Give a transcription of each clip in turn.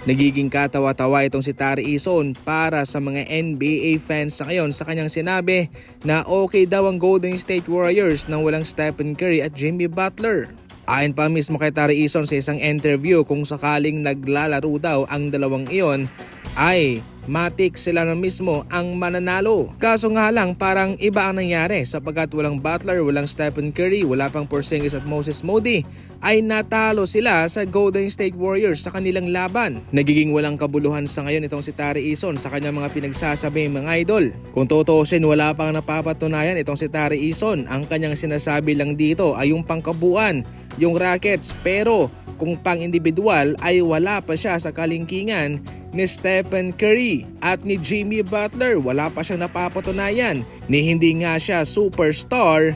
Nagiging katawa-tawa itong si Tari Eason para sa mga NBA fans sa ngayon sa kanyang sinabi na okay daw ang Golden State Warriors nang walang Stephen Curry at Jimmy Butler. Ayon pa mismo kay Tari Eason sa isang interview, kung sakaling naglalaro daw ang dalawang iyon ay matik sila na mismo ang mananalo. Kaso nga lang parang iba ang nangyari sapagkat walang Butler, walang Stephen Curry, wala pang Porzingis at Moses Moody ay natalo sila sa Golden State Warriors sa kanilang laban. Nagiging walang kabuluhan sa ngayon itong si Tari Eason sa kanyang mga pinagsasabi mga idol. Kung tutuusin, wala pang napapatunayan itong si Tari Eason. Ang kanyang sinasabi lang dito ay yung pangkabuuan, yung Rockets, pero kung pang individual ay wala pa siya sa kalingkingan ni Stephen Curry at ni Jimmy Butler. Wala pa siyang napapatunayan ni hindi nga siya superstar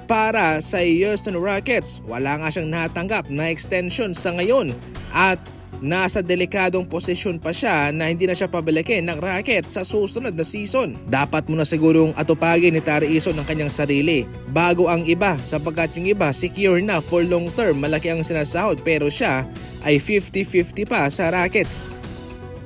para sa Houston Rockets. Wala nga siyang natanggap na extension sa ngayon at nasa delikadong posisyon pa siya na hindi na siya pabalikin ng Rockets sa susunod na season. Dapat mo na sigurong atupagin ni Tari Eason ang kanyang sarili bago ang iba, sapagkat yung iba secure na for long term, malaki ang sinasahod, pero siya ay 50-50 pa sa Rockets.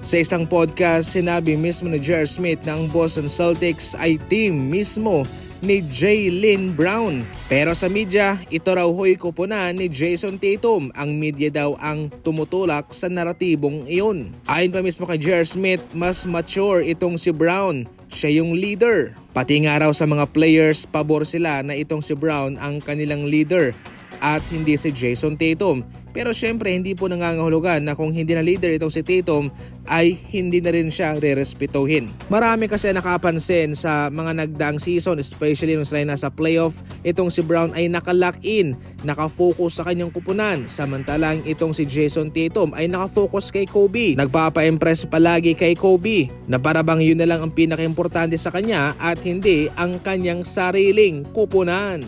Sa isang podcast, sinabi mismo ni J.R. Smith na ang Boston Celtics ay team mismo ni Jaylen Brown. Pero sa media, ito raw hoy kupunan ni Jason Tatum. Ang media daw ang tumutulak sa naratibong iyon. Ayon pa mismo kay J.R. Smith, mas mature itong si Brown. Siya yung leader. Pati nga raw sa mga players, pabor sila na itong si Brown ang kanilang leader at hindi si Jason Tatum. Pero syempre hindi po nangangahulugan na kung hindi na leader itong si Tatum ay hindi na rin siya re-respetuhin. Marami kasi nakapansin sa mga nagdaang season, especially nung sila nasa playoff, itong si Brown ay nakalock in, nakafocus sa kanyang kupunan. Samantalang itong si Jason Tatum ay nakafocus kay Kobe. Nagpapa-impress palagi kay Kobe na parabang yun na lang ang pinaka-importante sa kanya at hindi ang kanyang sariling kupunan.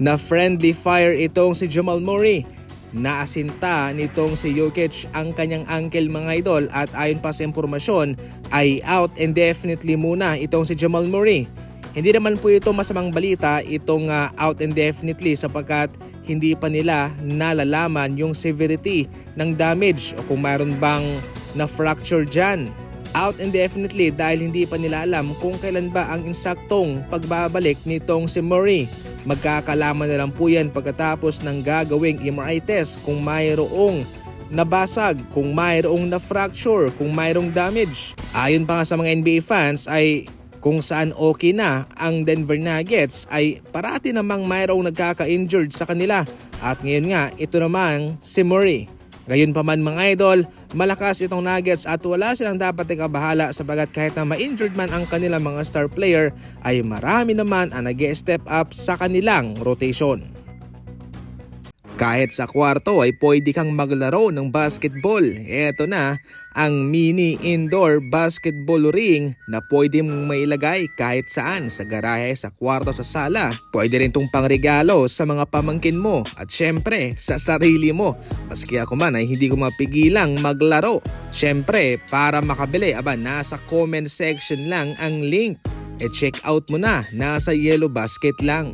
Na friendly fire itong si Jamal Murray. Naasinta nitong si Jokic ang kanyang ankle mga idol at ayon pa sa impormasyon ay out indefinitely muna itong si Jamal Murray. Hindi naman po ito masamang balita itong out indefinitely sapagkat hindi pa nila nalalaman yung severity ng damage o kung mayroon bang na-fracture dyan. Out indefinitely dahil hindi pa nila alam kung kailan ba ang insaktong pagbabalik nitong si Murray. Magkakalaman na lang po yan pagkatapos ng gagawing MRI test kung mayroong nabasag, kung mayroong na-fracture, kung mayroong damage. Ayon pa nga sa mga NBA fans ay kung saan okay na ang Denver Nuggets ay parati namang mayroong nagkaka-injured sa kanila. At ngayon nga ito namang si Murray. Gayon pa man mga idol, malakas itong Nuggets at wala silang dapat ikabahala sapagkat kahit na ma-injured man ang kanilang mga star player ay marami naman ang nag-step up sa kanilang rotation. Kahit sa kwarto ay pwede kang maglaro ng basketball. Eto na ang mini indoor basketball ring na pwede mong mailagay kahit saan, sa garahe, sa kwarto, sa sala. Pwede rin itong pangregalo sa mga pamangkin mo at syempre sa sarili mo. Maski ako man ay hindi ko mapigilang maglaro. Syempre para makabili, nasa comment section lang ang link. E check out mo na, nasa Yellow Basket lang.